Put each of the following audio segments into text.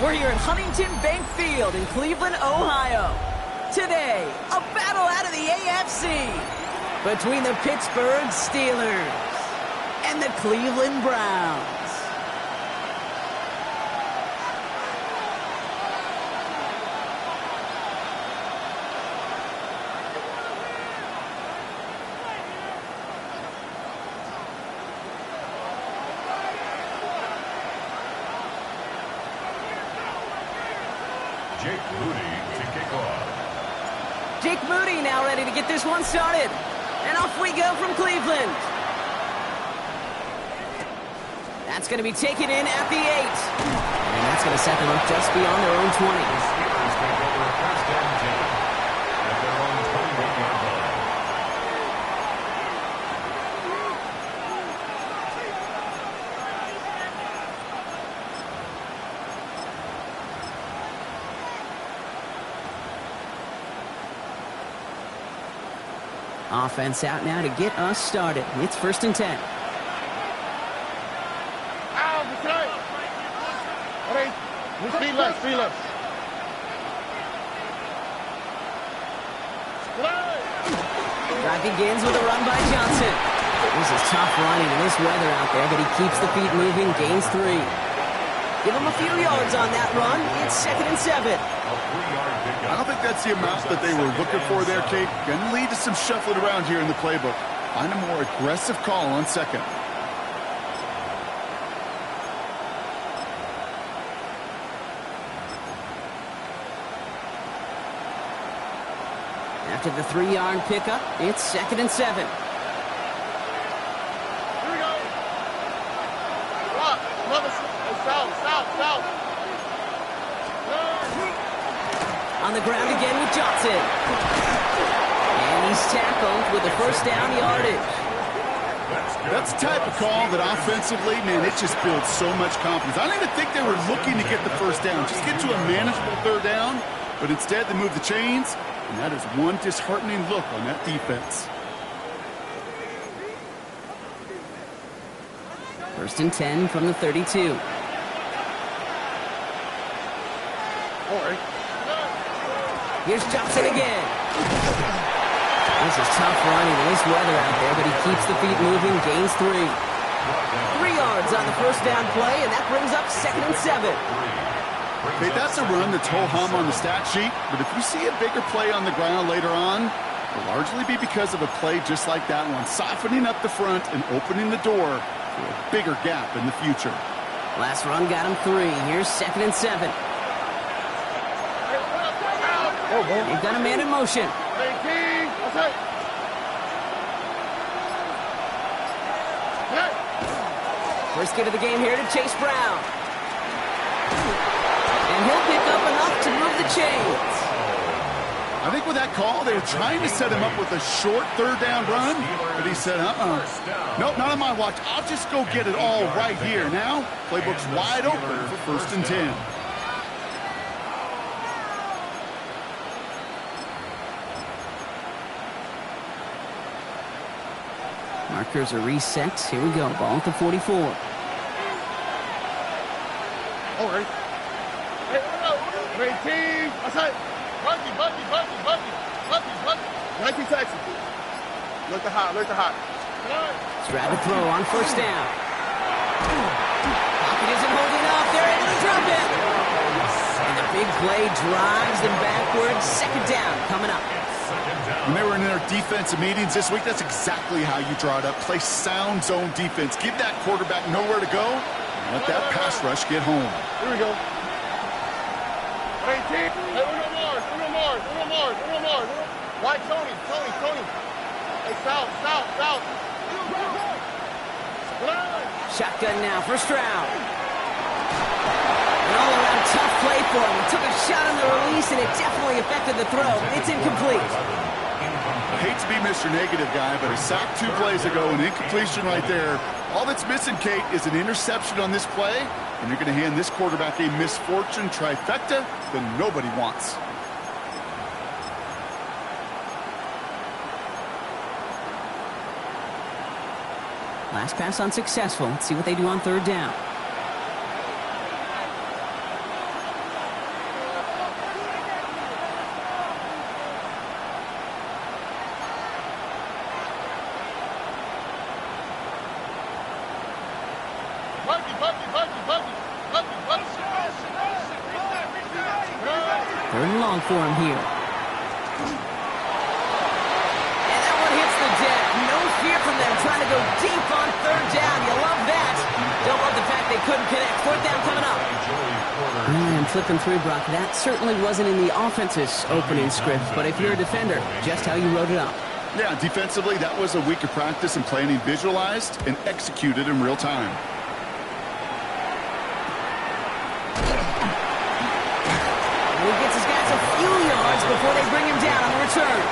We're here at Huntington Bank Field in Cleveland, Ohio. Today, a battle out of the AFC between the Pittsburgh Steelers and the Cleveland Browns. Jake Moody now ready to get this one started. And off we go from Cleveland. That's going to be taken in at the 8. And that's going to set them up just beyond their own 20. Steelers take over a first down at their own 21-yard line. Offense out now to get us started. It's 1st and 10. Speed left. Drive begins with a run by Johnson. This is tough running in this weather out there, but he keeps the feet moving, gains 3. Give him a few yards on that run. It's 2nd and 7. I don't think that's the amount that they were looking for there, Kate. Going to lead to some shuffling around here in the playbook. Find a more aggressive call on 2nd. After the 3-yard pickup, it's 2nd and 7. Here we go. South. On the ground again with Johnson. And he's tackled with the first down yardage. That's the type of call that offensively, man, it just builds so much confidence. I don't even think they were looking to get the first down. Just get to a manageable 3rd down. But instead, they move the chains. And that is one disheartening look on that defense. 1st and 10 from the 32. Here's Johnson again. This is tough running in this weather out there, but he keeps the feet moving, gains 3. 3 yards on the first down play, and that brings up 2nd and 7. Okay, that's a run that's ho-hum on the stat sheet, but if you see a bigger play on the ground later on, it'll largely be because of a play just like that one, softening up the front and opening the door for a bigger gap in the future. Last run got him 3. Here's 2nd and 7. They've got a man in motion. First get of the game here to Chase Brown. And he'll pick up enough to move the chains. I think with that call, they were trying to set him up with a short 3rd down run, but he said, nope, not on my watch. I'll just go get it all right here. Now, playbook's wide open for 1st and 10. Markers are reset. Here we go. Ball at the 44. All right. Great team. Outside. Bucky. Nike Texas. Look to hot. Try to throw on 1st down. Pocket isn't holding up. They're able to drop it. And the big play drives them backwards. 2nd down coming up. When they were in their defensive meetings this week, that's exactly how you draw it up. Play sound zone defense. Give that quarterback nowhere to go. And let that pass rush get home. Here we go. Hey, team. Hey, Uno Mars. White, Tony. Hey, south. Shotgun now, 1st round. An all-around tough play for him. He took a shot on the release, and it definitely affected the throw. It's incomplete. I hate to be Mr. Negative guy, but a sack 2 plays ago, an incompletion right there. All that's missing, Kate, is an interception on this play, and you're going to hand this quarterback a misfortune trifecta that nobody wants. Last pass unsuccessful. Let's see what they do on 3rd down. Third and long for him here. And that one hits the deck. No fear from them trying to go deep on third down. You love that. Don't love the fact they couldn't connect. Fourth down coming up. And flipping through, Brock, that certainly wasn't in the offense's opening script, but if you're a defender, just how you wrote it up. Yeah, defensively, that was a week of practice and planning visualized and executed in real time. And he gets his guys a few yards before they bring him down on the return.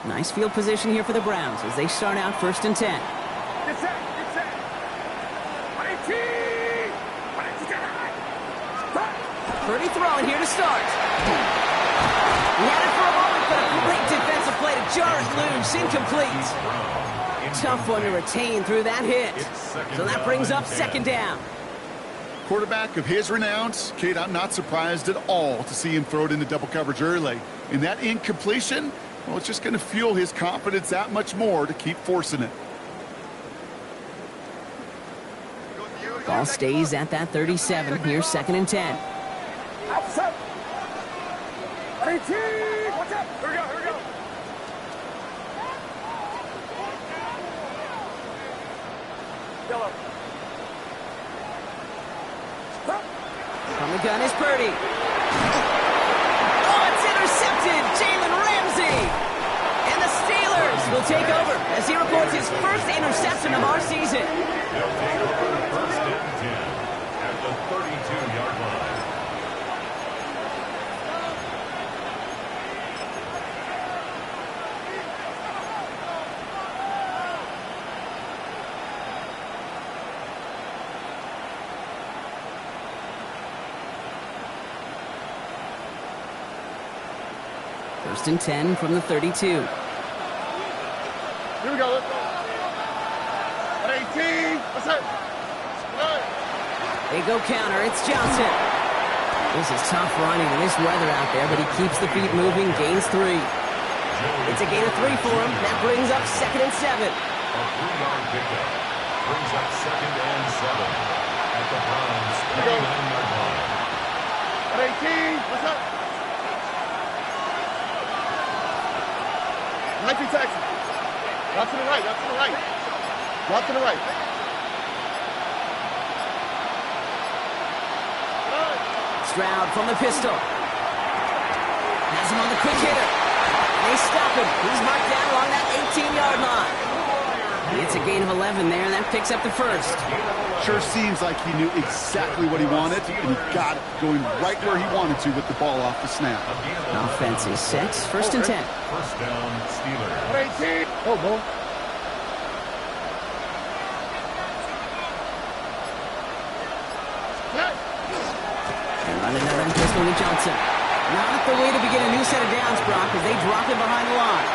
Nice field position here for the Browns as they start out 1st and 10. Get set, get set. 18. Purdy throwing here to start. He had it for a moment, but a great defensive play to jar it loose. Incomplete. Tough one to retain through that hit. So that brings up 2nd down. Quarterback of his renowns, Kate, I'm not surprised at all to see him throw it into double coverage early. And that incompletion, well, it's just going to fuel his confidence that much more to keep forcing it. Ball stays at that 37. Here's 2nd and 10. Outside. 18. What's up? Here we go, here we go. Yellow. From the gun is Purdy. Oh, it's intercepted. Jalen Ramsey. And the Steelers will take over as he reports his first interception of our season. They'll take over 1st and 10 at the 32-yard line. First and 10 from the 32. Here we go, let's go. 18. What's up? They go counter. It's Johnson. This is tough running in this weather out there, but he keeps the feet moving, gains 3. It's a gain of 3 for him. That brings up 2nd and 7. A 3-yard pickup brings up 2nd and 7 at the Browns' 39-yard line. 18. What's up? 19 Texas. Drop to the right, drop to the right. Drop to the right. Stroud from the pistol. Has him on the quick hitter. And they stop him. He's marked down along that 18-yard line. It's a gain of 11 there, and that picks up the first. Sure seems like he knew exactly what he wanted, and he got it going right where he wanted to with the ball off the snap. Offense is set. 1st and 10. First down, Steelers. 18. Oh, boy. And run another pistol with Johnson. Not the way to begin a new set of downs, Brock, as they drop him behind the line.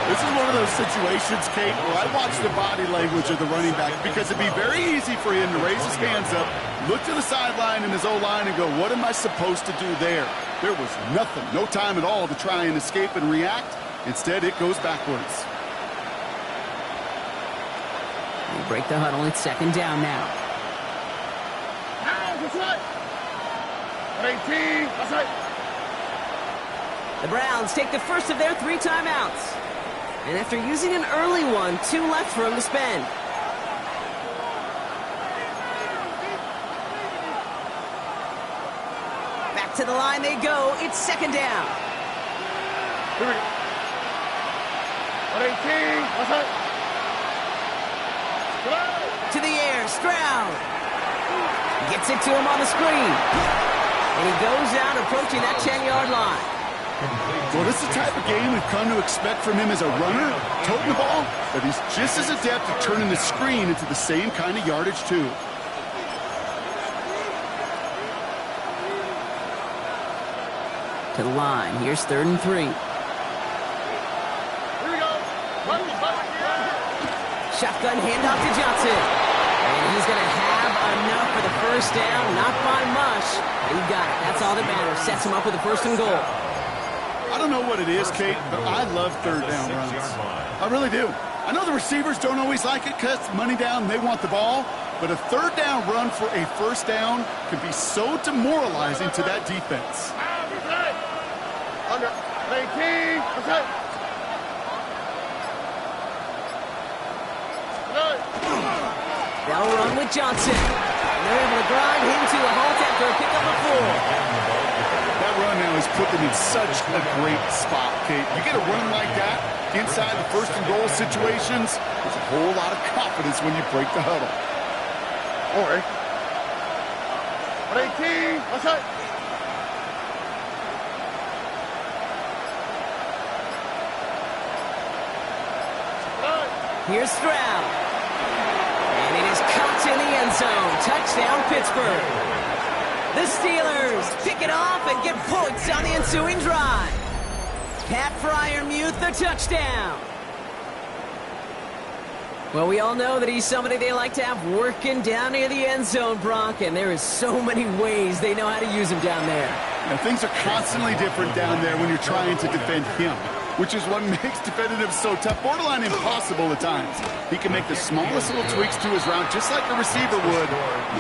This is one of those situations, Kate, where I watch the body language of the running back because it'd be very easy for him to raise his hands up, look to the sideline in his O-line and go, what am I supposed to do there? There was nothing, no time at all to try and escape and react. Instead, it goes backwards. They break the huddle. It's 2nd down now. Now, what's right? 18. What's right? The Browns take the first of their 3 timeouts. And after using an early one, 2 left for him to spend. Back to the line they go. It's 2nd down. Here we go. 18. What's right? To the air, Stroud. Gets it to him on the screen. And he goes down approaching that 10-yard line. Well, this is the type of game we've come to expect from him as a runner, toting the ball, but he's just as adept at turning the screen into the same kind of yardage, too. To the line. Here's 3rd and 3. Here we go. Shotgun handoff to Johnson. And he's going to have enough for the first down. Not by much. He got it. That's all that matters. Sets him up with a first and goal. I don't know what it is, Kate, but I love third down runs. I really do. I know the receivers don't always like it because money down, they want the ball. But a third down run for a first down can be so demoralizing to that defense. Under 18. Okay. They'll run with Johnson. And they're able to grind him to a halt after a pickup of 4. That run now has put them in such a great spot, Kate. You get a run like that inside the first and goal situations, there's a whole lot of confidence when you break the huddle. All right. 18. Okay. Here's Stroud. And it is caught in the end zone. Touchdown, Pittsburgh. The Steelers pick it off and get points on the ensuing drive. Pat Fryermuth, the touchdown. Well, we all know that he's somebody they like to have working down near the end zone, Brock, and there is so many ways they know how to use him down there. Now, things are constantly different down there when you're trying to defend him, which is what makes defending him so tough, borderline impossible at times. He can make the smallest little tweaks to his route, just like a receiver would.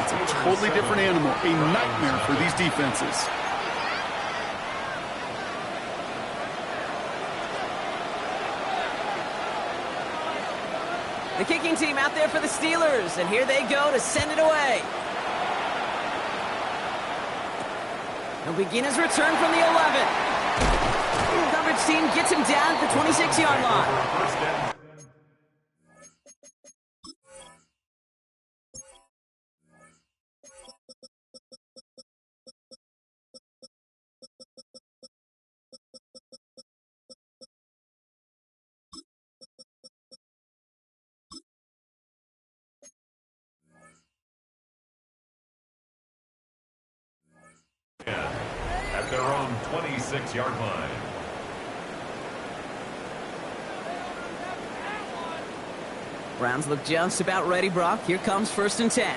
It's a totally different animal, a nightmare for these defenses. The kicking team out there for the Steelers, and here they go to send it away. He'll begin his return from the 11. Coverage team gets him down at the 26-yard line. At their own 26-yard line. Browns look just about ready, Brock. Here comes 1st and 10.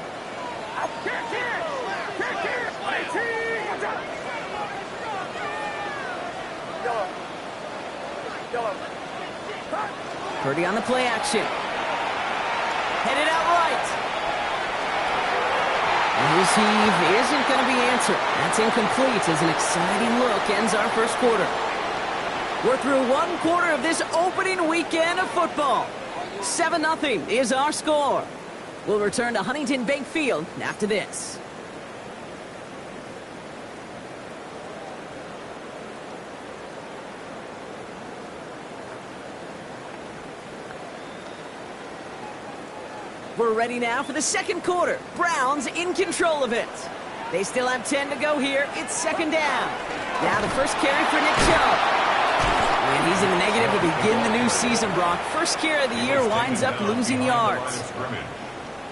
Purdy on the play action. Headed out right. And his heave isn't going to be answered. That's incomplete as an exciting look ends our first quarter. We're through one quarter of this opening weekend of football. 7-0 is our score. We'll return to Huntington Bank Field after this. We're ready now for the second quarter. Browns in control of it. They still have 10 to go here. It's 2nd down. Now the first carry for Nick Chubb. And he's in the negative to begin the new season, Brock. First carry of the year winds up losing yards.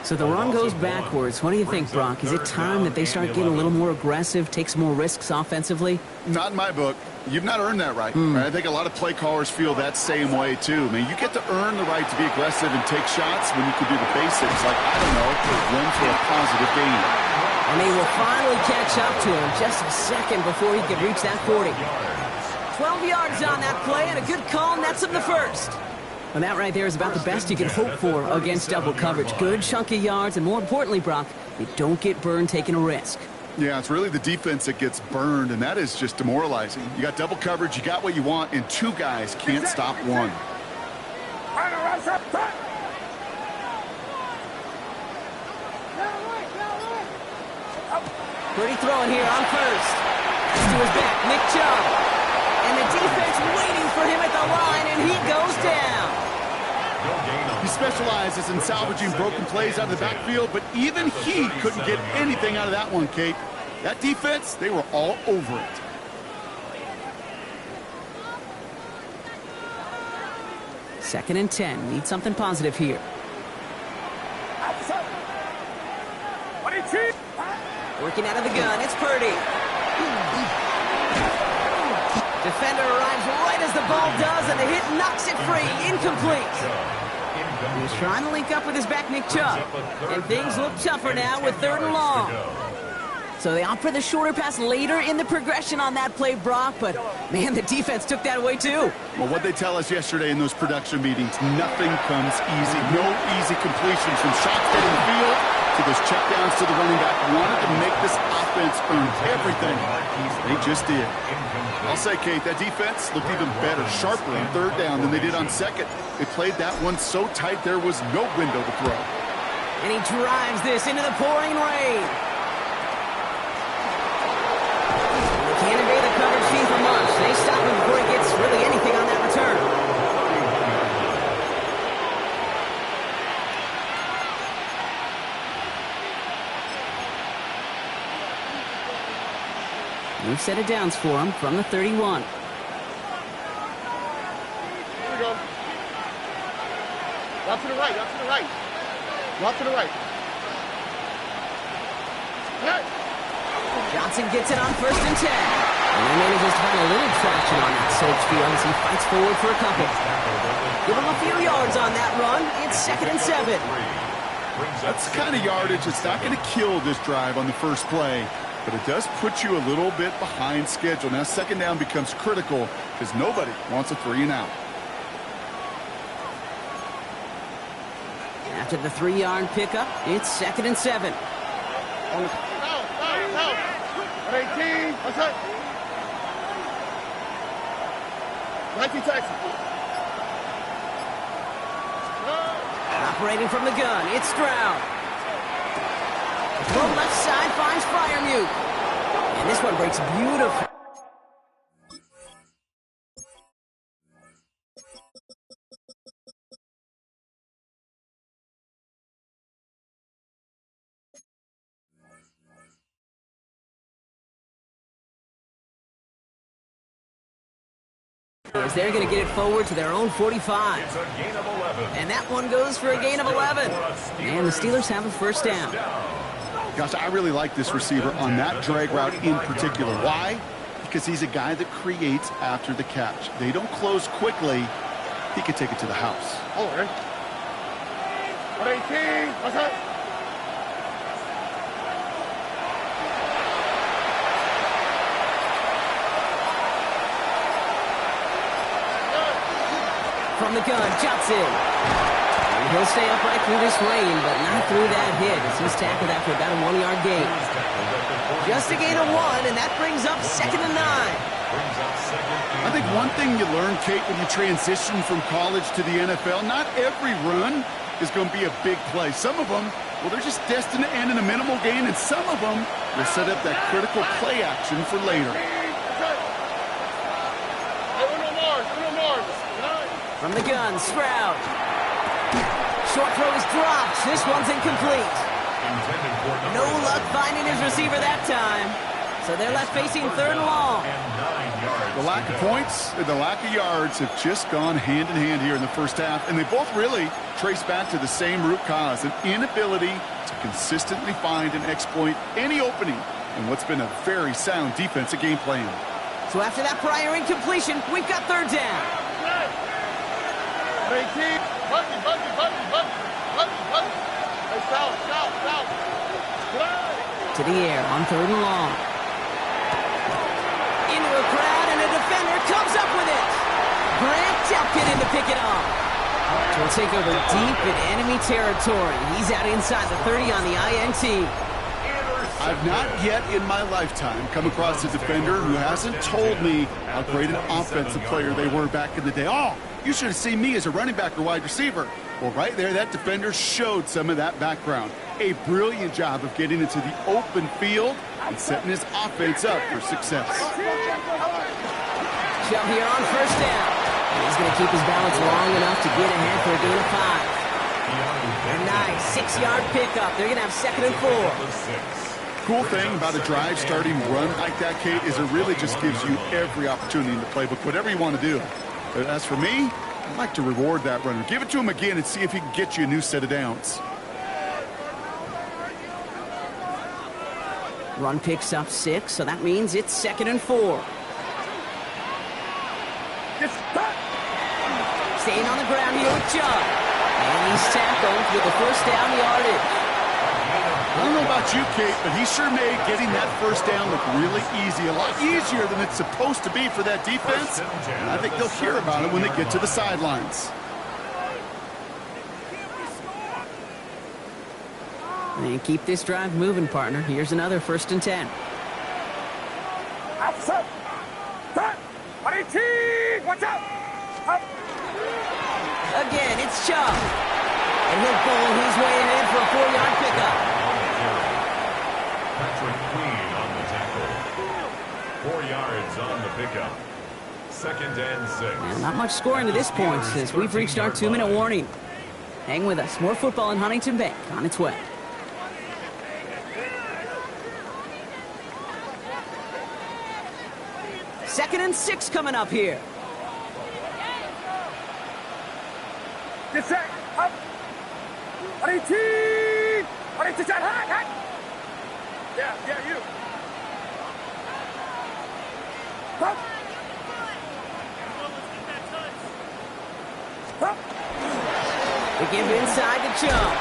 So the run goes backwards. What do you think, Brock? Is it time that they start getting a little more aggressive, take some more risks offensively? Not in my book. You've not earned that right. I think a lot of play callers feel that same way, too. I mean, you get to earn the right to be aggressive and take shots when you can do the basics, like, I don't know, run for a positive gain. And they will finally catch up to him just a second before he could reach that 40. 12 yards on that play, and a good call nets him the first. And that right there is about the best you can hope for against double coverage. Good chunky yards, and more importantly, Brock, you don't get burned taking a risk. Yeah, it's really the defense that gets burned, and that is just demoralizing. You got double coverage, you got what you want, and two guys can't stop one. Pretty throwing here on first. To his back, Nick Chubb. And the defense waiting for him at the line, and he goes down. He specializes in salvaging broken plays out of the backfield, but even he couldn't get anything out of that one, Kate. That defense, they were all over it. Second and 10. Need something positive here. Working out of the gun, it's Purdy. Defender arrives right as the ball does, and the hit knocks it free. Incomplete. He's trying to link up with his back, Nick Chubb. And things look tougher now with 3rd and long. So they opt for the shorter pass later in the progression on that play, Brock. But, man, the defense took that away, too. Well, what they tell us yesterday in those production meetings, nothing comes easy. No easy completions from shots down the field to those checkdowns to the running back. Wanted to make this offense earn everything. They just did. I'll say, Kate, that defense looked even better, sharper on 3rd down than they did on 2nd. They played that one so tight there was no window to throw. And he drives this into the pouring rain. They can't evade the coverage team for much. They stop him before he gets really anything on that return. New set of downs for him from the 31. Here we go. Out to the right, out to the right. Out to the right. Hey. Johnson gets it on 1st and 10. And he manages to find a little traction on that search field as he fights forward for a couple. Give him a few yards on that run. It's 2nd and 7. That's the kind of yardage that's not going to kill this drive on the first play, but it does put you a little bit behind schedule. Now 2nd down becomes critical because nobody wants a 3 and out. After the 3-yard pickup, it's 2nd and 7. On the out. 18. What's that? 19 Texas. Operating from the gun, it's Stroud. Throw left side finds Freiermuth. And this one breaks beautiful. As they're going to get it forward to their own 45. It's a gain of 11. And that one goes for a gain of 11. And the Steelers have a 1st down. Gosh, I really like this receiver on that drag route in particular. Why? Because he's a guy that creates after the catch. They don't close quickly. He could take it to the house. Oh, right. 18. What's that? From the gun, Johnson. And he'll stay upright through this rain, but not through that hit as he's tackled after about a 1-yard gain. Just a gain of 1, and that brings up 2nd and 9. I think one thing you learn, Kate, when you transition from college to the NFL, not every run is going to be a big play. Some of them, well, they're just destined to end in a minimal gain, and some of them will set up that critical play action for later. From the gun, Stroud. Short throw is dropped. This one's incomplete. No luck finding his receiver that time. So they're left facing 3rd and long. The lack of points and the lack of yards have just gone hand in hand here in the first half, and they both really trace back to the same root cause, an inability to consistently find and exploit any opening in what's been a very sound defensive game plan. So after that prior incompletion, we've got 3rd down. 18. Buggy. Hey, south. To the air on 3rd and long. Into a crowd, and a defender comes up with it. Grant Delpit in to pick it off. Will take over deep in enemy territory. He's out inside the 30 on the INT. I've not yet in my lifetime come across a defender who hasn't told me how great an offensive player they were back in the day. Oh, you should have seen me as a running back or wide receiver. Well, right there, that defender showed some of that background. A brilliant job of getting into the open field and setting his offense up for success. Chubb here on 1st down. He's going to keep his balance long enough to get ahead for a gain of 5. A nice 6-yard pickup. They're going to have 2nd and 4. Cool thing about a drive starting run like that, Kate, is it really just gives you every opportunity in the playbook, whatever you want to do. But as for me, I'd like to reward that runner. Give it to him again and see if he can get you a new set of downs. Run picks up 6, so that means it's 2nd and 4. Staying on the ground here with Chubb. And he's tackled with the first down yardage. I don't know about you, Kate, but he sure made getting that first down look really easy. A lot easier than it's supposed to be for that defense. And I think they'll hear about it when they get to the sidelines. And keep this drive moving, partner. Here's another 1st and 10. Outside. Back. 18. Watch out. Up. Again, it's Chubb. And he'll pull his way ahead for a 4-yard pickup. Patrick Queen on the tackle. 4 yards on the pickup. 2nd and 6. And not much scoring to this point since we've reached our 2-minute warning. Hang with us. More football in Huntington Bank on its way. Second and 6 coming up here. Get set. Up. 18. 18. Hot. Yeah, you. Up. Up. They give inside to Chubb.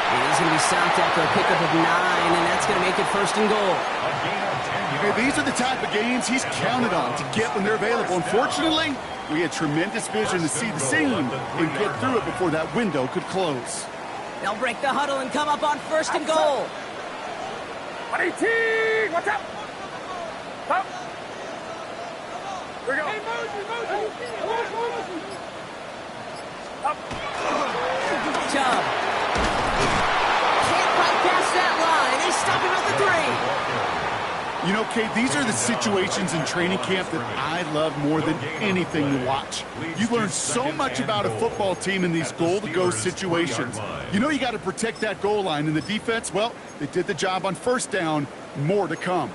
And he's going to be stopped after a pickup of 9, and that's going to make it 1st and goal. Okay, these are the type of games he's counted on to get when they're available. Unfortunately, we had tremendous vision to see the seam and get through it before that window could close. They'll break the huddle and come up on 1st and goal. 18. Watch out. Up. Here we go. Hey, Moses. Up. Chubb. Can't quite pass that line. They stop him at the 3. You know, Kate, these are the situations in training camp that I love more than anything to watch. You learn so much about a football team in these goal-to-go situations. You know you got to protect that goal line, and the defense, well, they did the job on 1st down. More to come.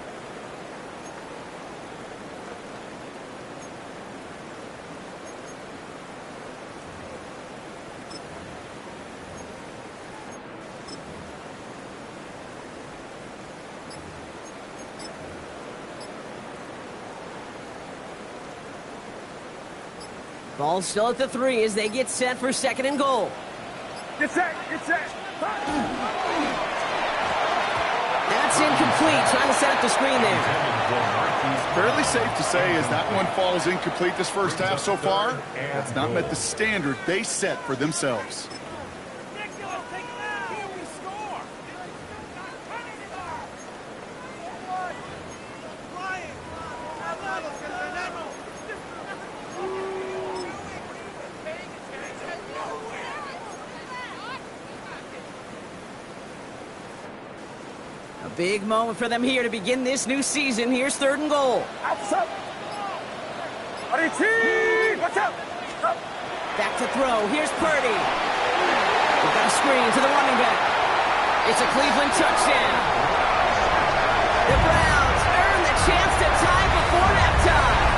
Ball still at the 3 as they get set for 2nd and goal. Get set. That's incomplete. Trying to set up the screen there. Fairly safe to say as that one falls incomplete this first half so far, that's not met the standard they set for themselves. Big moment for them here to begin this new season. Here's 3rd and goal. Outside. 18. Watch out. Up. Back to throw. Here's Purdy. We've got a screen to the running back. It's a Cleveland touchdown. The Browns earn the chance to tie before halftime.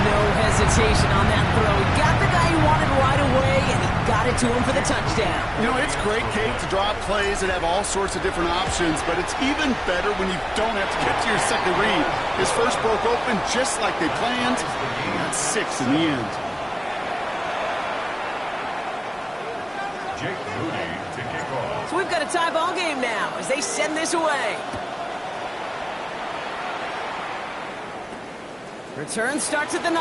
No hesitation on that throw. He got the guy he wanted right away, and he got it to him for the touchdown. You know, it's great, Kate, to draw up plays that have all sorts of different options, but it's even better when you don't have to get to your second read. His first broke open just like they planned, and that's 6 in the end. Jake Moody to kick off. So we've got a tie ball game now as they send this away. Return starts at the 9.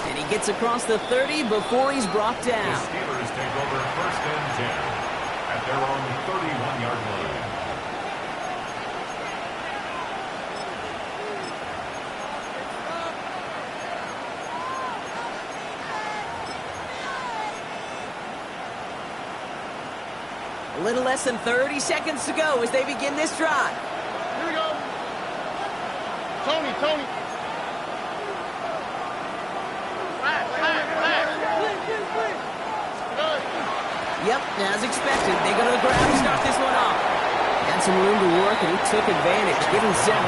And he gets across the 30 before he's brought The down. Steelers take over 1st and 10 at their own 31-yard line. A little less than 30 seconds to go as they begin this drive. Here we go. Tony. Yep, as expected, they go to the ground to start this one off. Had some room to work, and he took advantage, giving 7.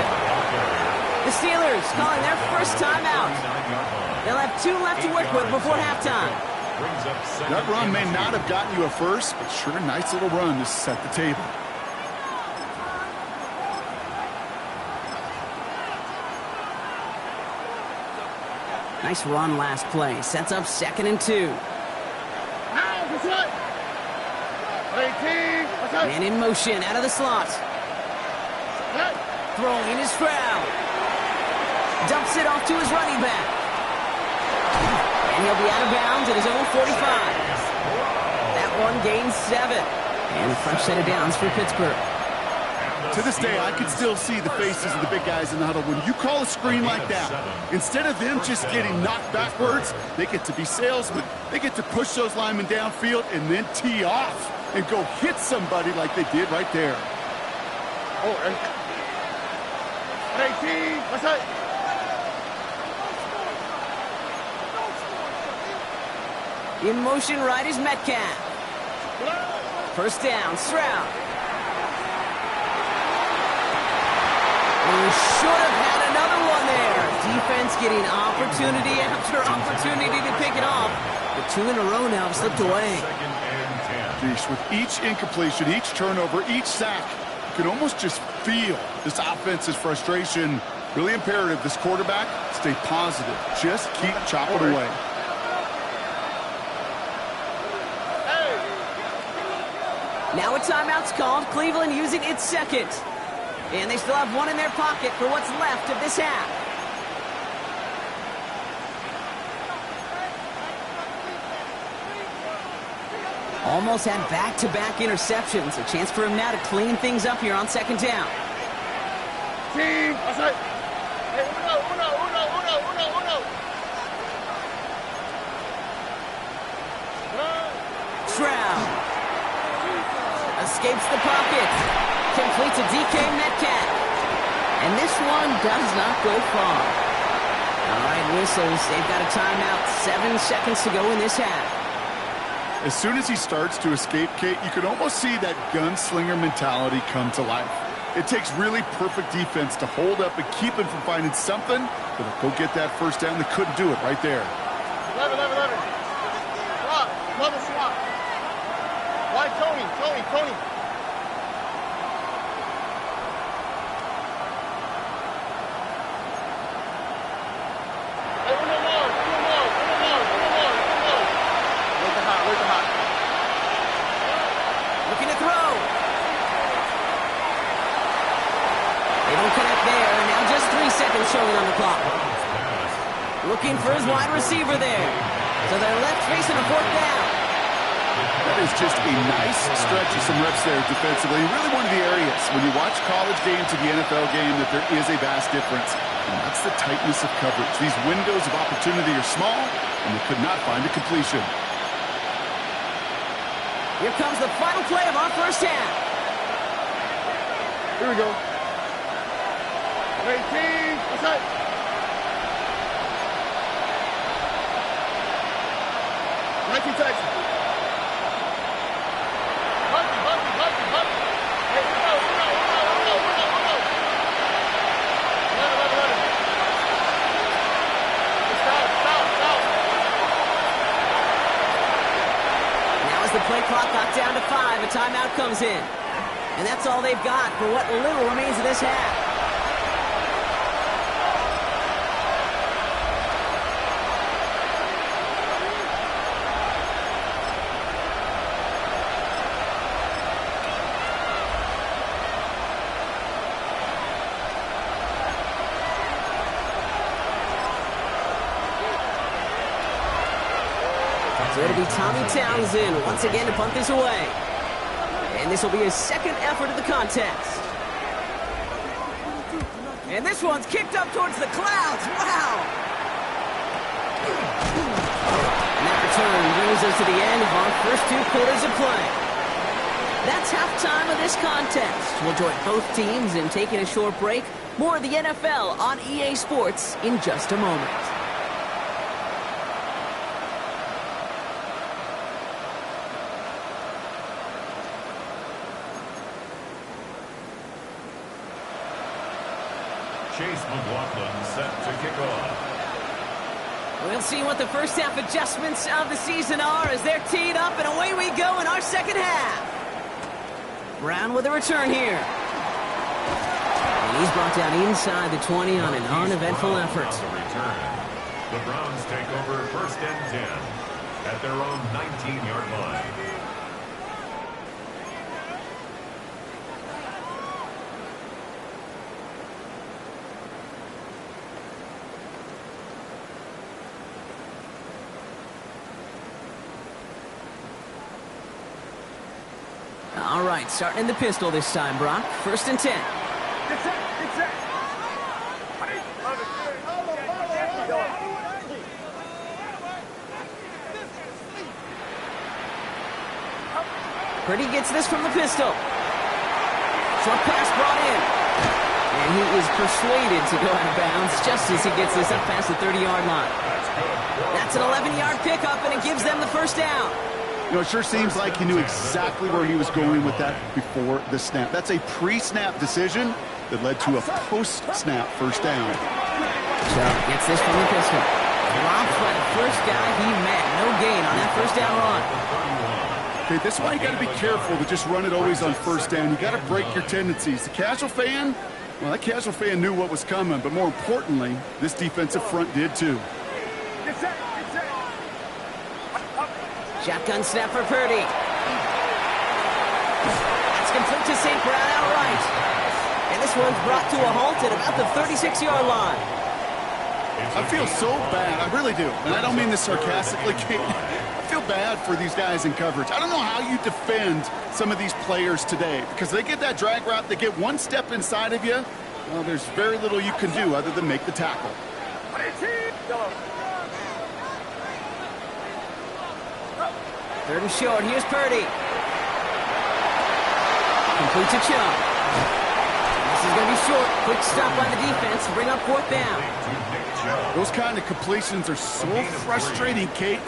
The Steelers calling their first timeout. They'll have 2 left to work with before halftime. That run may not have gotten you a first, but sure a nice little run to set the table. Nice run last play. Sets up 2nd and 2. Man in motion out of the slot. Throwing is Stroud. Dumps it off to his running back. And he'll be out of bounds at his own 45. That one gains 7. And a fresh set of downs for Pittsburgh. To this day, I can still see the faces of the big guys in the huddle. When you call a screen like that, instead of them just getting knocked backwards, they get to be salesmen. They get to push those linemen downfield and then tee off and go hit somebody like they did right there. What's that? In motion right is Metcalf. First down, Stroud. We should have had another one there. Defense getting opportunity after opportunity to pick it off. The 2 in a row now have slipped away. Geez, with each incompletion, each turnover, each sack, you can almost just feel this offense's frustration. Really imperative, this quarterback, stay positive. Just keep chopping away. Now a timeout's called. Cleveland using its 2nd. And they still have 1 in their pocket for what's left of this half. Almost had back-to-back interceptions. A chance for him now to clean things up here on 2nd down. Team, what's that? Hey, uno. Stroud escapes the pocket. Completes a DK Metcalf. And this one does not go far. All right, whistles. They've got a timeout. 7 seconds to go in this half. As soon as he starts to escape, Kate, you can almost see that gunslinger mentality come to life. It takes really perfect defense to hold up and keep him from finding something that'll go get that first down. They couldn't do it right there. 11. Swap. Another swap. Why Tony? Hey, uno more. Where's the hot? Looking to throw. They don't connect there. And now just 3 seconds showing on the clock. Looking for his wide receiver there. So they're left facing a 4th down. That is just a nice stretch of some reps there defensively. Really one of the areas when you watch college games to the NFL game that there is a vast difference. And that's the tightness of coverage. These windows of opportunity are small, and they could not find a completion. Here comes the final play of our first half. Here we go. 18. What's that? Texas. Bucky. Hey, uno. Stop. Now as the play clock got down to 5, a timeout comes in. And that's all they've got for what little remains of this half. So it'll be Tommy Townsend once again to punt this away. And this will be his 2nd effort of the contest. And this one's kicked up towards the clouds. Wow! And that return brings us to the end of our first 2 quarters of play. That's halftime of this contest. We'll join both teams in taking a short break. More of the NFL on EA Sports in just a moment. Chase McLaughlin set to kick off. We'll see what the first half adjustments of the season are as they're teed up, and away we go in our second half. Brown with a return here. And he's brought down inside the 20 on an uneventful effort. The Browns take over 1st and 10 at their own 19-yard line. All right, starting in the pistol this time, Brock. 1st and 10. Get set. Get set. Purdy gets this from the pistol. Short pass brought in. And he is persuaded to go out of bounds just as he gets this up past the 30-yard line. That's an 11-yard pickup, and it gives them the 1st down. You know, it sure seems like he knew exactly where he was going with that before the snap. That's a pre-snap decision that led to a post-snap 1st down. So, gets this from the pistol. Drops by the first guy he met. No gain on that 1st down run. Okay, this is why you got to be careful to just run it always on 1st down. You got to break your tendencies. The casual fan, well, that casual fan knew what was coming, but more importantly, this defensive front did too. Get set. Get set. Shotgun snap for Purdy. That's complete to St. Brown outright. And this one's brought to a halt at about the 36-yard line. I feel so bad. I really do. And I don't mean this sarcastically, Kate. I feel bad for these guys in coverage. I don't know how you defend some of these players today because they get that drag route, they get one step inside of you. Well, there's very little you can do other than make the tackle. 3rd and short. Here's Purdy. Complete to Chubb. This is going to be short. Quick stop by the defense to bring up 4th down. Those kind of completions are so frustrating, Kate.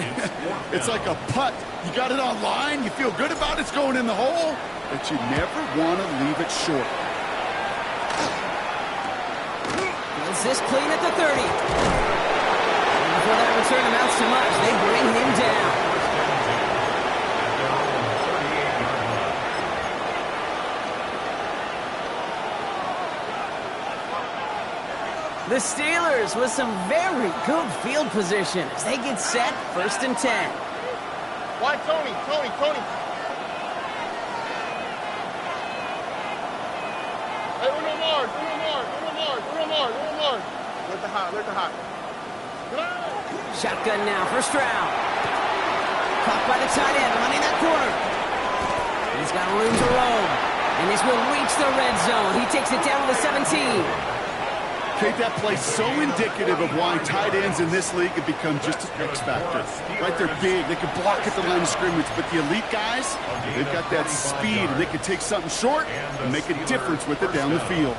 It's like a putt. You got it on line, you feel good about it's going in the hole, but you never want to leave it short. Is this clean at the 30? And before that return amounts to much, they bring him down. The Steelers with some very good field position as they get set 1st and 10. Why, Tony? Hey, uno more. Let the hot. Shotgun now for Stroud. Caught by the tight end, running that corner. He's got room to roam. And this will reach the red zone. He takes it down to the 17. Kate, that play so indicative of why tight ends in this league have become just an X factor. Right, they're big, they can block at the line of scrimmage, but the elite guys, they've got that speed, and they can take something short and make a difference with it down the field.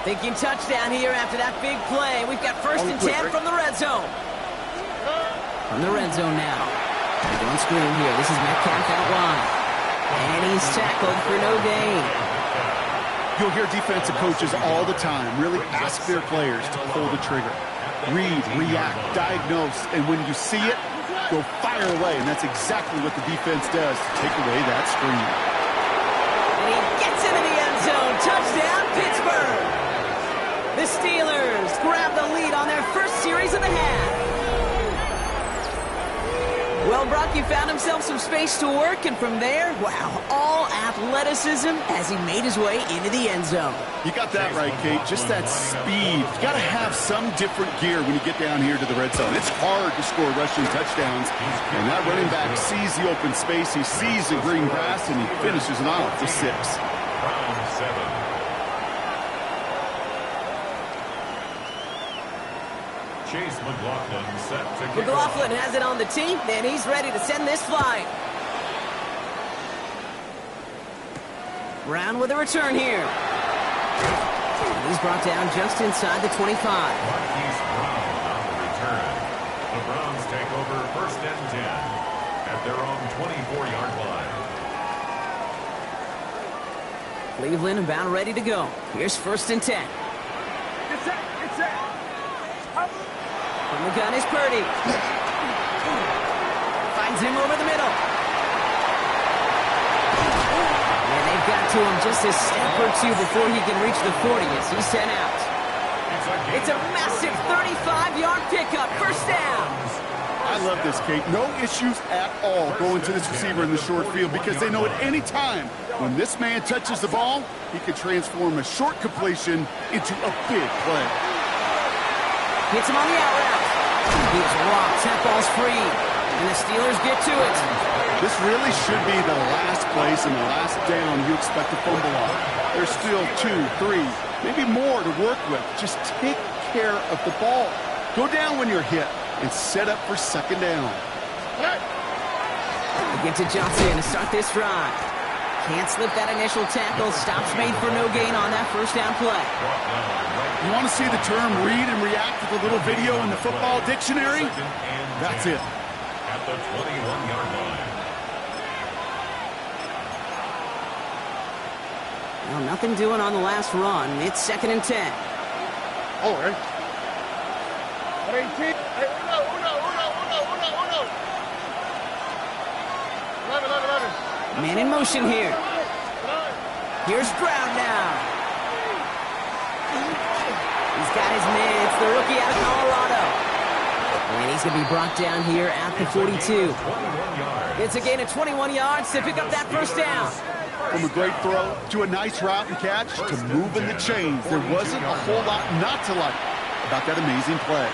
Thinking touchdown here after that big play. We've got 1st and 10 from the red zone. From the red zone now. They're going screen here. This is Metcalf out wide. And he's tackled for no gain. You'll hear defensive coaches all the time really ask their players to pull the trigger. Read, react, diagnose, and when you see it, go fire away. And that's exactly what the defense does to take away that screen. And he gets into the end zone. Touchdown, Pittsburgh. The Steelers grab the lead on their 1st series of the half. Well, Brock, he found himself some space to work, and from there, wow, all athleticism as he made his way into the end zone. You got that right, Kate. Just that speed. You got to have some different gear when you get down here to the red zone. It's hard to score rushing touchdowns, and that running back sees the open space, he sees the green grass, and he finishes it off for 6. Round 7. Chase McLaughlin set to kick McLaughlin off. has it on the tee, and he's ready to send this flying. Brown with a return here. And he's brought down just inside the 25. Marquise Brown on the return. The Browns take over 1st and 10 at their own 24-yard line. Cleveland about ready to go. Here's 1st and 10. Get set. From the gun is Purdy. Finds him over the middle. And they've got to him just a step or two before he can reach the 40 as he's sent out. It's a massive 35-yard pickup. First down. I love this, Kate. No issues at all going to this receiver in the short field because they know at any time when this man touches the ball, he can transform a short completion into a big play. Hits him on the out route. He's rocked. That ball's free. And the Steelers get to it. This really should be the last place and the last down you expect to fumble on. There's still 2, 3, maybe more to work with. Just take care of the ball. Go down when you're hit and set up for second down. They get to Johnson to start this drive. Can't slip that initial tackle. Stops made for no gain on that first down play. You want to see the term read and react with a little video in the football dictionary? That's it. At the 21-yard line. Well, nothing doing on the last run. It's 2nd and 10. Oh, right. Man in motion here. Here's Brown now. He's got his man. It's the rookie out of Colorado. And he's going to be brought down here at the 42. It's a gain of 21 yards to pick up that first down. From a great throw to a nice route and catch to moving the chains, there wasn't a whole lot not to like about that amazing play.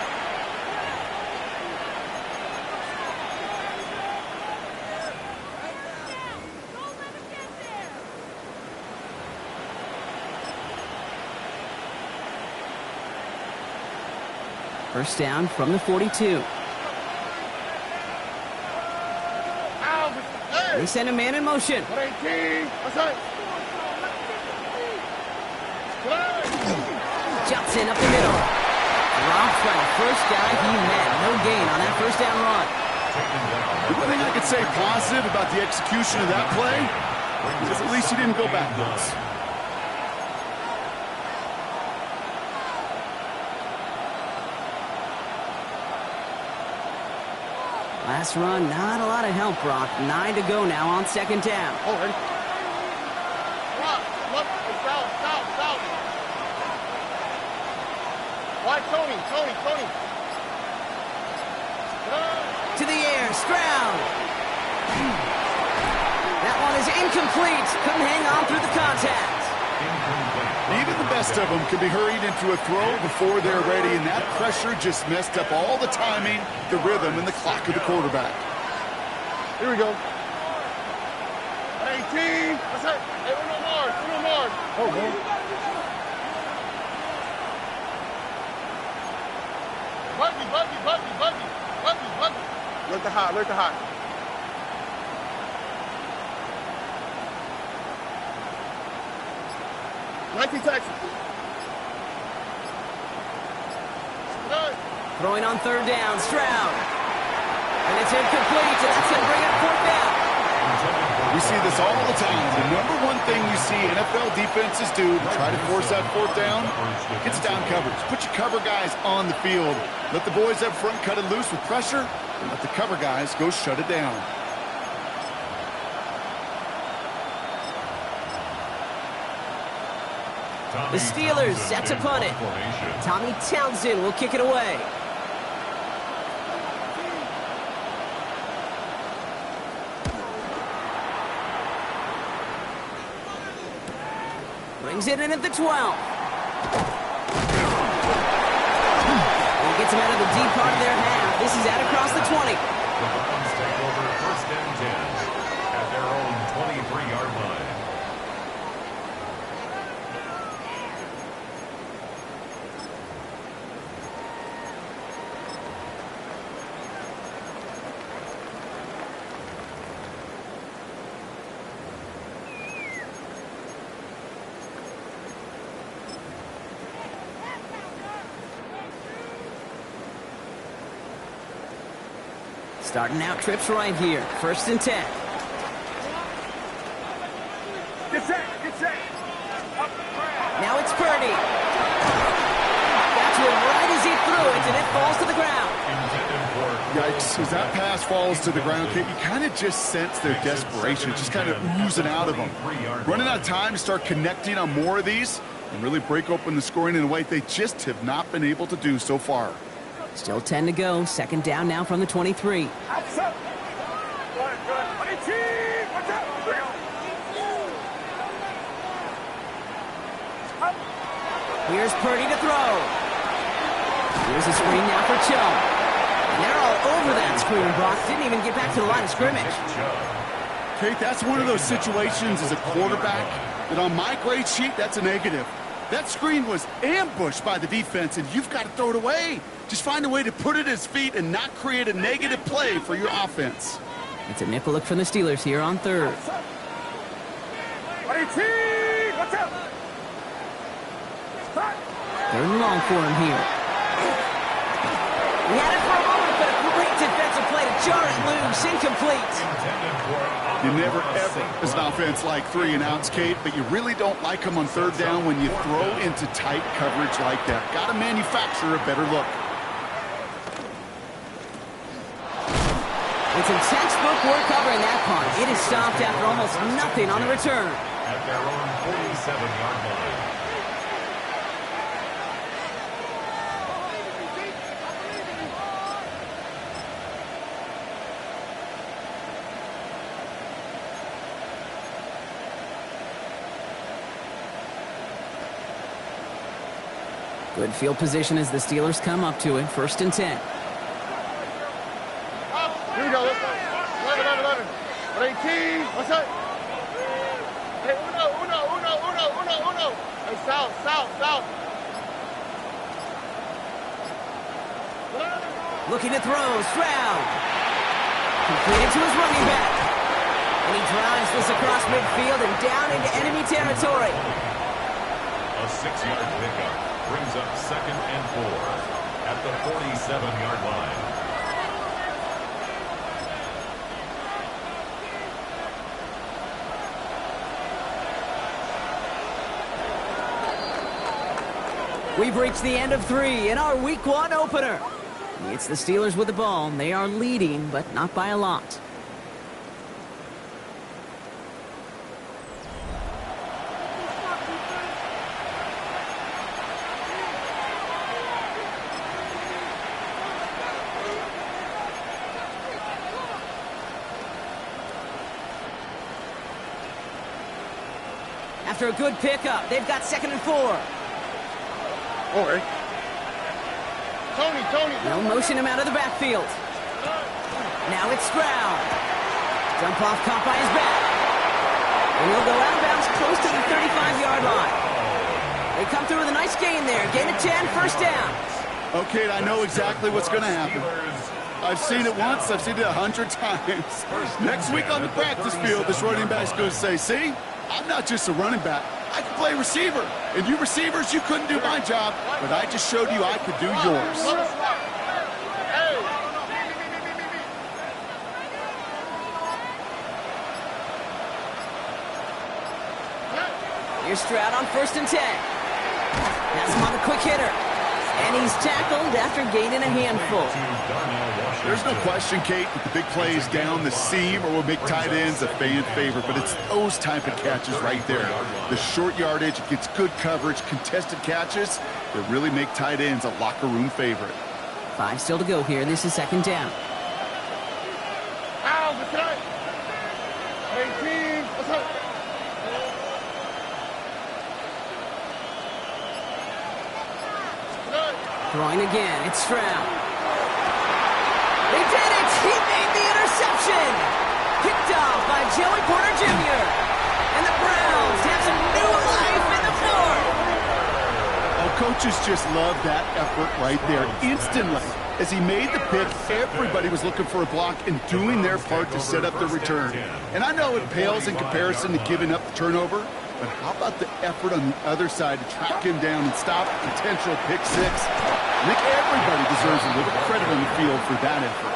First down from the 42. They send a man in motion. Johnson up the middle. Drops by the first guy he met. No gain on that first down run. The one thing I could say positive about the execution of that play is at least he didn't go backwards. Last run, not a lot of help, Brock. 9 to go now on second down. Oh, ready. Stop. Watch Tony. To the air, Stroud. That one is incomplete. Couldn't hang on through the contact. Even the best of them can be hurried into a throw before they're ready, and that pressure just messed up all the timing, the rhythm, and the clock of the quarterback. Here we go. 18. What's that? Hey, Uno Mars. Oh, man. Buggy. Look the hot. 19 Texas. Throwing on third down, Stroud. And it's incomplete, and that's going to bring up fourth down. We see this all the time. The number one thing you see NFL defenses do to try to force that fourth down, it's down coverage. Put your cover guys on the field. Let the boys up front cut it loose with pressure, and let the cover guys go shut it down. The Steelers set to punt it. Tommy Townsend will kick it away. Brings it in at the 12. And gets him out of the deep part of their half. This is out across the 20. The Browns take over first and 10 at their own 23-yard line. Starting out trips right here. First and 10. Get set. Now it's Purdy. Got to it right as he threw it, and it falls to the ground. Yikes. As that pass falls to the ground, Kate, you kind of just sense their desperation, just kind of oozing out of them. Running out of time to start connecting on more of these. and really break open the scoring in a way they just have not been able to do so far. Still 10 to go. Second down now from the 23. Outside. Good, good. 18. Watch out. Here we go. Up. Here's Purdy to throw. Here's a screen now for Chubb. And they're all over that screen, Brock. Didn't even get back to the line of scrimmage. Kate, that's one of those situations as a quarterback that on my grade sheet, that's a negative. That screen was ambushed by the defense, and you've got to throw it away. Just find a way to put it at his feet and not create a negative play for your offense. It's a nickel look for the Steelers here on third. 18. Watch out. Third and long for him here. He had it for a moment, but a great defensive play to jar it loose. Incomplete. You never, ever, as an offense, like 3 and outs, Kate, but you really don't like them on third down when you throw into tight coverage like that. Got to manufacture a better look. It's some textbook work covering that punt. It is stopped after almost nothing on the return. At their own 47-yard line. Good field position as the Steelers come up to it. First and 10. Here we go. 11. 18. What's up? Hey, uno. Hey, south. Looking to throw. Stroud. Completed to his running back. And he drives this across midfield and down into enemy territory. A 6-yard pickup brings up 2nd and 4 at the 47-yard line. We've reached the end of 3 in our Week 1 opener. It's the Steelers with the ball. They are leading, but not by a lot. After a good pickup, they've got 2nd and 4. All right. Tony. They'll motion him out of the backfield. Now it's Stroud. Jump off caught by his back. And he'll go out of bounds close to the 35-yard line. They come through with a nice gain there. Gain of 10, first down. Okay, I know exactly what's going to happen. I've seen it once, I've seen it 100 times. Next week on the practice field, this running back's going to say, see, I'm not just a running back. I can play receiver. And you receivers, you couldn't do my job, but I just showed you I could do yours. Here's Stroud on 1st and 10. That's him on the quick hitter. And he's tackled after gaining a handful. There's no question, Kate, that the big plays down the seam or will make tight ends a fan favorite, but it's those type of catches right there. The short yardage, it gets good coverage, contested catches that really make tight ends a locker room favorite. 5 still to go here. This is 2nd down. 18. What's up? Throwing again. It's Stroud. They did it! He made the interception! Picked off by Joey Porter Jr. And the Browns have some new life in the fourth. Oh, coaches just love that effort right there. Instantly, as he made the pick, everybody was looking for a block and doing their part to set up the return. And I know it pales in comparison to giving up the turnover, but how about the effort on the other side to track him down and stop a potential pick 6? I think everybody deserves a little credit on the field for that effort.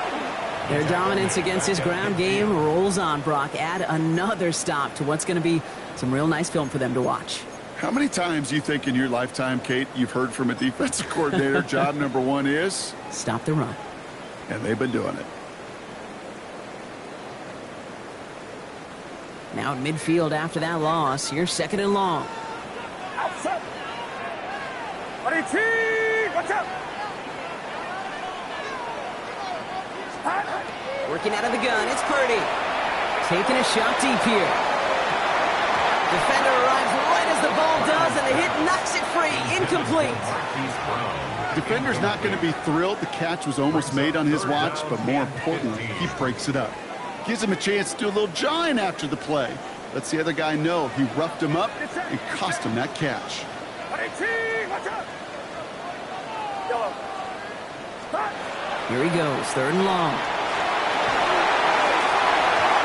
Their dominance against his ground game rolls on, Brock. Add another stop to what's going to be some real nice film for them to watch. How many times do you think in your lifetime, Kate, you've heard from a defensive coordinator, job number 1 is? Stop the run. And they've been doing it. Now at midfield after that loss, here's 2nd and long. Set. Ready, team. Watch out. Working out of the gun, it's Purdy. Taking a shot deep here. Defender arrives right as the ball does, and the hit knocks it free. Incomplete. Defender's not going to be thrilled the catch was almost made on his watch, but more importantly, he breaks it up. Gives him a chance to do a little jawing after the play. Lets the other guy know he roughed him up and cost him that catch. Here he goes, 3rd and long.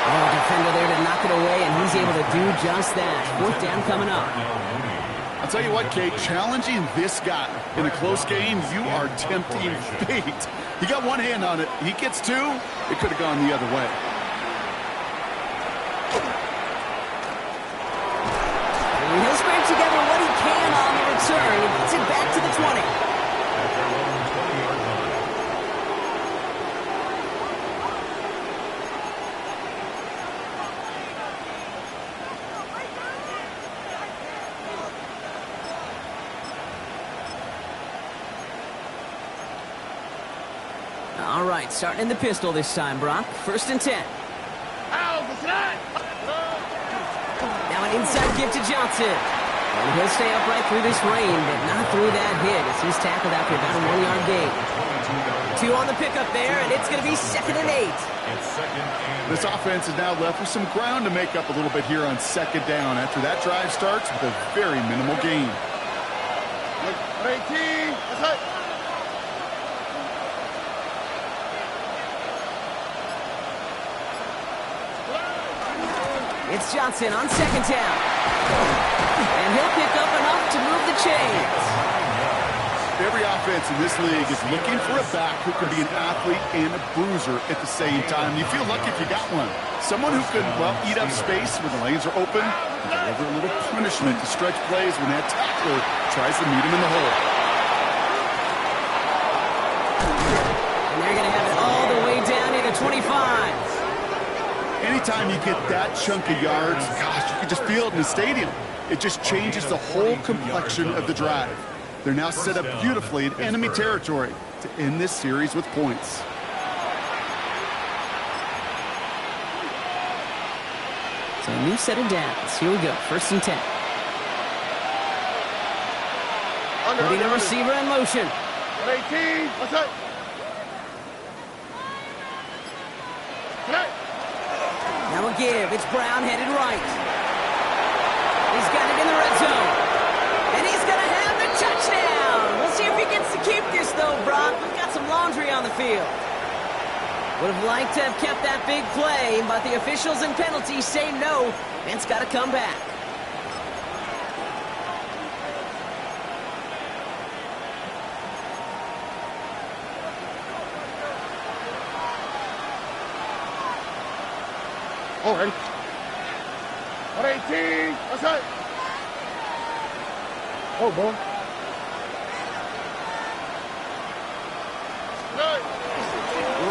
Oh, defender there to knock it away, and he's able to do just that. 4th down coming up. I'll tell you what, Kate, challenging this guy in a close game, you are tempting fate. He got one hand on it. He gets 2. It could have gone the other way. He'll scrape together what he can on the return and gets it back to the 20. All right, starting in the pistol this time, Brock. 1st and 10. Now an inside give to Johnson. And he'll stay upright through this rain, but not through that hit as he's tackled after about a 1-yard gain. 2 on the pickup there, and it's going to be 2nd and 8. This offense is now left with some ground to make up a little bit here on 2nd down after that drive starts with a very minimal gain. 18. That's it. It's Johnson on 2nd down. And he'll pick up enough to move the chains. Every offense in this league is looking for a back who can be an athlete and a bruiser at the same time. You feel lucky if you got one. Someone who can, well, eat up space when the lanes are open and deliver a little punishment to stretch plays when that tackler tries to meet him in the hole. And they're going to have it all the way down to the 25. Anytime you get that chunk of yards, gosh, you can just feel it in the stadium. It just changes the whole complexion of the drive. They're now set up beautifully in enemy territory to end this series with points. So a new set of downs. Here we go, 1st and 10. Putting the receiver in motion. 18. What's that? Now a give. It's Brown headed right. He's got it in the red zone. And he's going to have the touchdown. We'll see if he gets to keep this, though, Brock. We've got some laundry on the field. Would have liked to have kept that big play, but the officials and penalties say no. And it's got to come back. All right. 118. What's that? Oh, boy.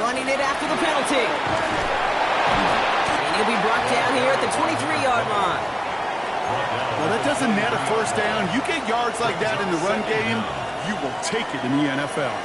Running it after the penalty. And he'll be brought down here at the 23-yard line. Well, that doesn't net a 1st down. You get yards like that in the run game, you will take it in the NFL.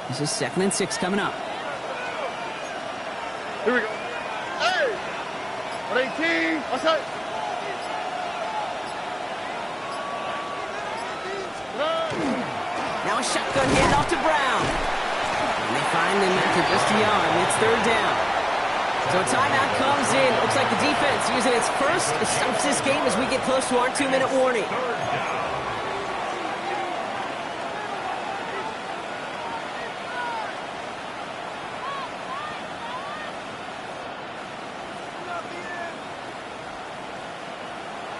This is 2nd and 6 coming up. Here we go. Hey! 118. What's that? Now a shotgun handoff to Brown. And they find him after just a yard, and it's 3rd down. So a timeout comes in. Looks like the defense using its first stops this game as we get close to our 2-minute warning.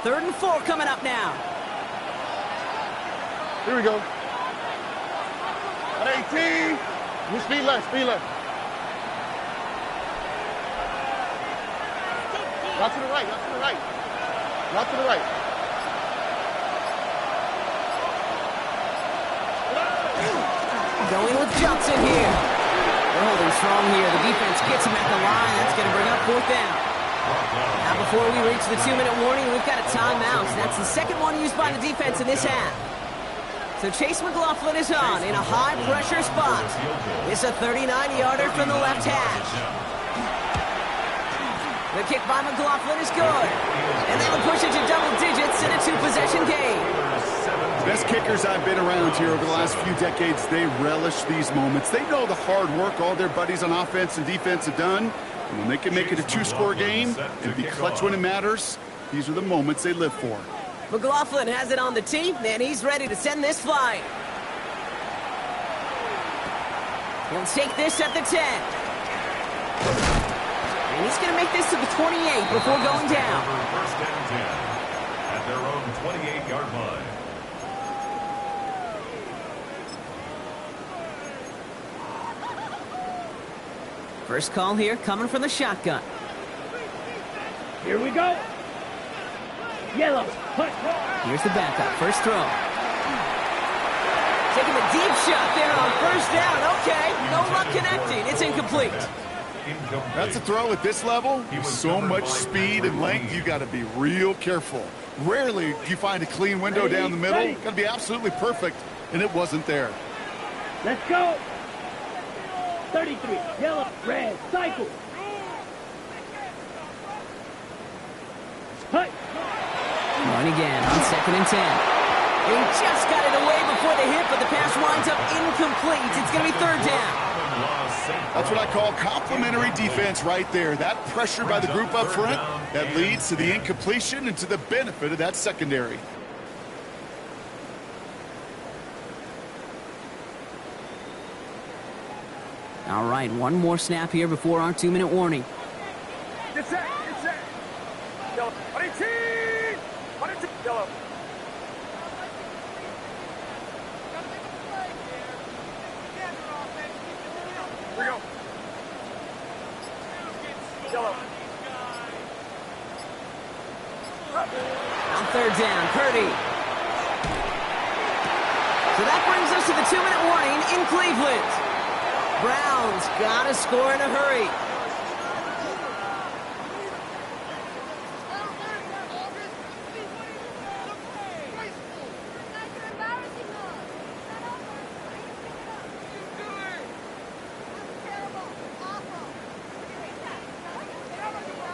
Third and 4 coming up now. Here we go. 118. You speed left, speed left. Out to the right, out to the right. Not to the right. Going with Johnson here. They're holding strong here. The defense gets him at the line. That's going to bring up 4th down. Now before we reach the 2-minute warning, we've got a timeout. That's the second one used by the defense in this half. So Chase McLaughlin is on in a high-pressure spot. It's a 39-yarder from the left hash. The kick by McLaughlin is good. And that'll push it to double digits in a 2-possession game. Best kickers I've been around here over the last few decades, they relish these moments. They know the hard work all their buddies on offense and defense have done. And when they can make it a 2-score game and be clutch when it matters, these are the moments they live for. McLaughlin has it on the tee, and he's ready to send this flying. He'll take this at the 10. And he's going to make this to the 28 before going down. First down 10 at their own 28-yard line. First call here coming from the shotgun. Here we go. Yellow. Here's the backup. First throw. Taking the deep shot there on first down. Okay, no luck connecting. It's incomplete. That's a throw at this level. So much speed and length, you got to be real careful. Rarely do you find a clean window down the middle. Got to be absolutely perfect, and it wasn't there. Let's go. 33, yellow, red, cycle. Hey. Run again on 2nd and 10. He just got it away before the hit, but the pass winds up incomplete. It's going to be 3rd down. That's what I call complementary defense right there. That pressure by the group up front, that leads to the incompletion and to the benefit of that secondary. All right, one more snap here before our 2-minute warning. Get set, get set. Yellow. 22. Yellow. Here we go. Yellow. On 3rd down, Purdy. So that brings us to the 2-minute warning in Cleveland. Browns got to score in a hurry.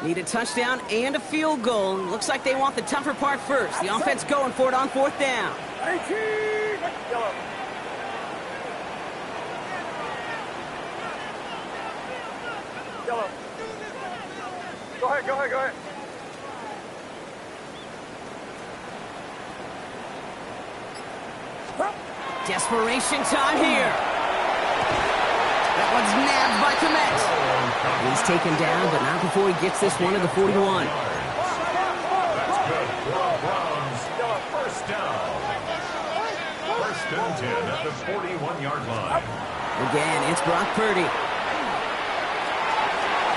Need a touchdown and a field goal. Looks like they want the tougher part first. The offense going for it on 4th down. 18. Yellow. Yellow. Go ahead, go ahead, go ahead. Desperation time here. That one's nabbed by Komet. He's taken down, but not before he gets this one to the 41. That's good for Browns. First down. 1st and 10 at the 41-yard line. Again, it's Brock Purdy.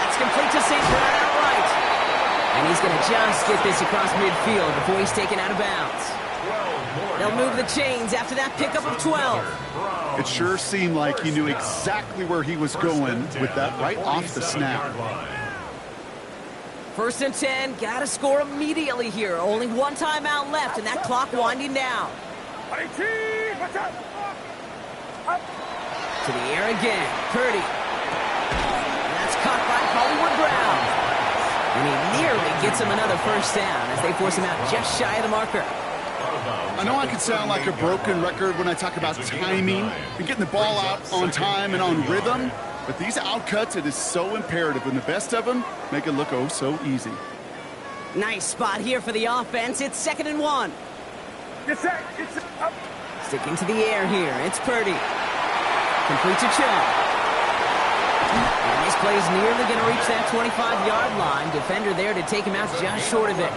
That's complete to St. Brown outright. And he's going to just get this across midfield before he's taken out of bounds. They'll move the chains after that pickup of 12. It sure seemed like he knew exactly where he was going with that right off the snap. 1st and 10, got to score immediately here. Only one timeout left, and that clock winding down. 18. Watch out. To the air again, Purdy. And that's caught by Hollywood Brown. And he nearly gets him another first down as they force him out just shy of the marker. I know I can sound like a broken record when I talk about timing and getting the ball out on time and on rhythm, but these outcuts, it is so imperative, and the best of them make it look oh so easy. Nice spot here for the offense. It's 2nd and 1. Get set, get set. Up. Sticking to the air here. It's Purdy. Complete to Chubb. And this play's nearly going to reach that 25-yard line. Defender there to take him out just short of it.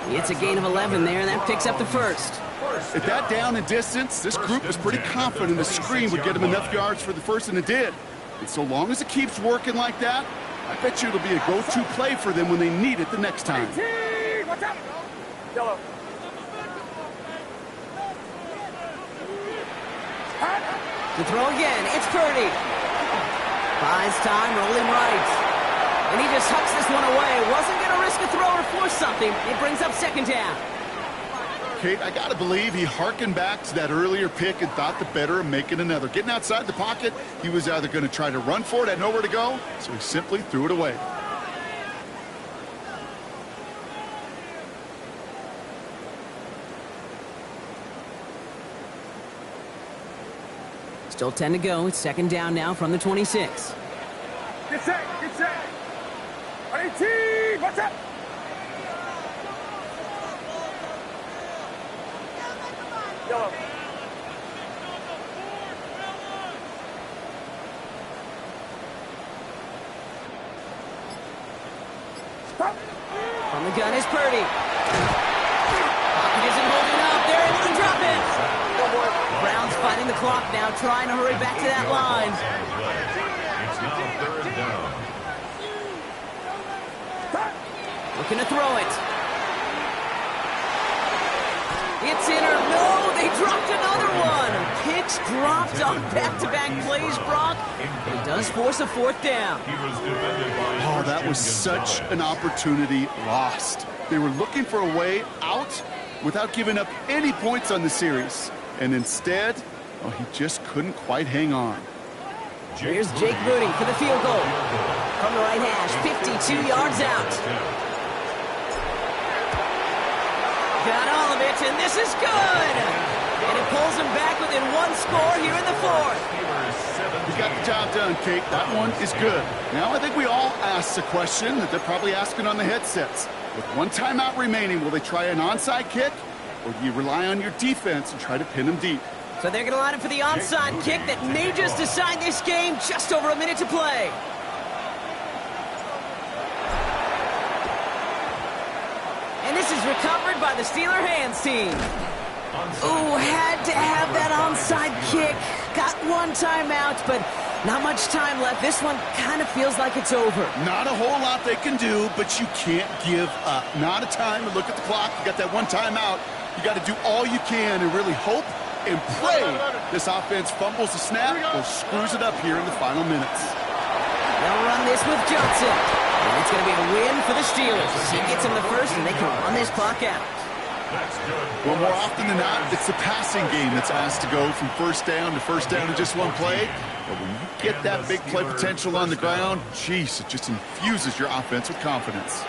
It's a gain of 11 there, and that picks up the 1st. At that down and distance, this group was pretty confident the screen would get him enough yards for the 1st, and it did. And so long as it keeps working like that, I bet you it'll be a go-to play for them when they need it the next time. 18. Watch Watch out! Yellow. To throw again, it's Purdy. Buys time, rolling right. And he just hucks this one away. Wasn't going to risk a throw or force something. It brings up second down. Kate, I got to believe he harkened back to that earlier pick and thought the better of making another. Getting outside the pocket, he was either going to try to run for it, had nowhere to go, so he simply threw it away. Still 10 to go. It's second down now from the 26. Get set! Get set! 18! Watch out! Yellow. Stop! From the gun is Purdy. Pocket isn't holding up. They're able to drop it. Brown's fighting the clock now, trying to hurry back to that line. It's now third down. Looking to throw it. It's in or no, they dropped another one. Picks dropped on back-to-back plays, Brock. It does force a fourth down. He was defended by Oh, that was such an opportunity lost. They were looking for a way out without giving up any points on the series. And instead, oh, he just couldn't quite hang on. Here's Jake Booting for the field goal. From the right hash, 52 yards out. Got all of it, and this is good! And it pulls him back within one score here in the fourth. You got the job done, Kate. That one is good. Now I think we all asked a question that they're probably asking on the headsets. With one timeout remaining, will they try an onside kick? Or do you rely on your defense and try to pin them deep? So they're going to line up for the onside kick that may just decide this game. Just over a minute to play. And this is recovered by the Steeler hands team. Ooh, had to have that onside kick. Got one timeout, but not much time left. This one kind of feels like it's over. Not a whole lot they can do, but you can't give up. Not a time to look at the clock. You got that one timeout. You got to do all you can and really hope and pray this offense fumbles the snap or screws it up here in the final minutes. They'll run this with Johnson. And it's going to be a win for the Steelers. He gets him the first, and they can run this clock out. Well, more often than not, it's the passing game that's asked to go from first down in just one play. But when you get that big play potential on the ground, geez, it just infuses your offense with confidence.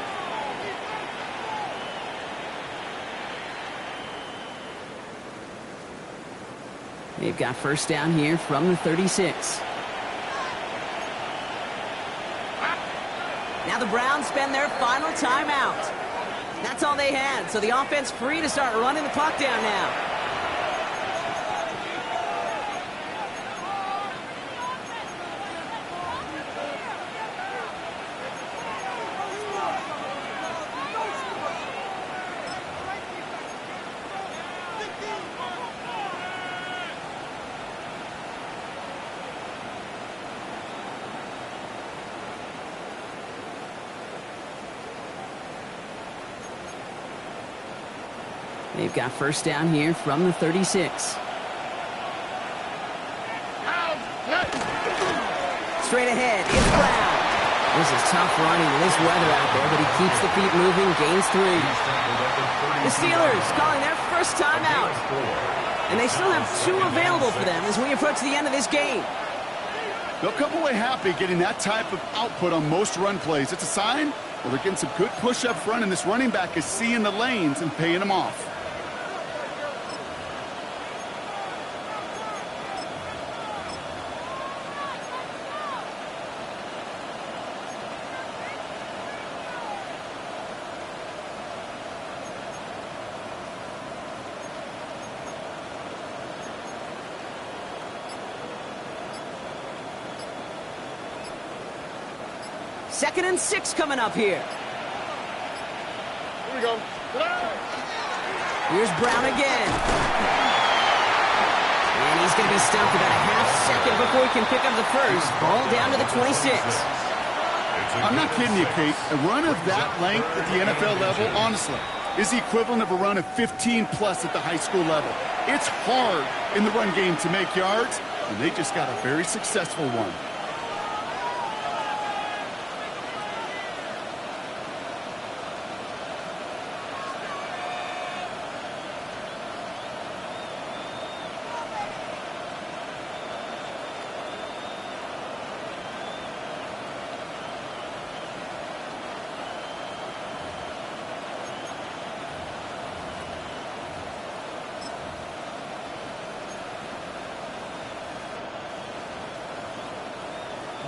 They've got first down here from the 36. Now the Browns spend their final timeout. That's all they had, so the offense free to start running the clock down now. They've got first down here from the 36. Straight ahead, it's Brown. This is tough running in this weather out there, but he keeps the feet moving, gains 3. The Steelers calling their first timeout. And they still have 2 available for them as we approach the end of this game. They'll come away happy getting that type of output on most run plays. It's a sign, well, they're getting some good push up front, and this running back is seeing the lanes and paying them off. Second and 6 coming up here. Here we go. Here's Brown again. And he's going to be stumped about a half second before he can pick up the first. Ball down to the 26. I'm not kidding you, Kate. A run of that length at the NFL level, honestly, is the equivalent of a run of 15-plus at the high school level. It's hard in the run game to make yards, and they just got a very successful one.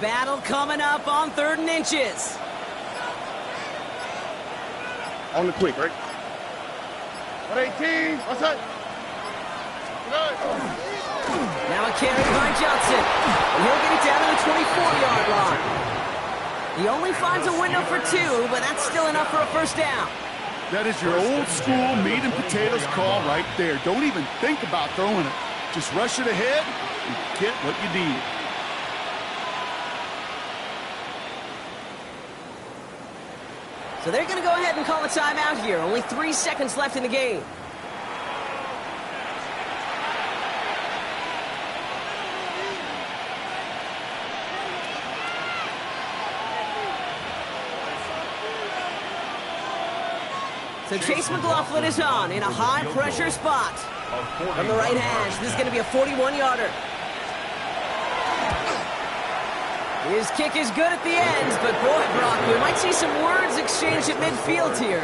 Battle coming up on 3rd and inches. On the quick, right? 118. What's that? Now a carry by Johnson. And he'll get it down to the 24-yard line. He only finds a window for 2, but that's still enough for a first down. That is your old school meat and potatoes call right there. Don't even think about throwing it. Just rush it ahead and get what you need. So they're going to go ahead and call a timeout here. Only 3 seconds left in the game. So Chase McLaughlin is on in a high-pressure spot. From the right hash, this is going to be a 41-yarder. His kick is good at the end, but boy, Brock, we might see some words exchanged at midfield here.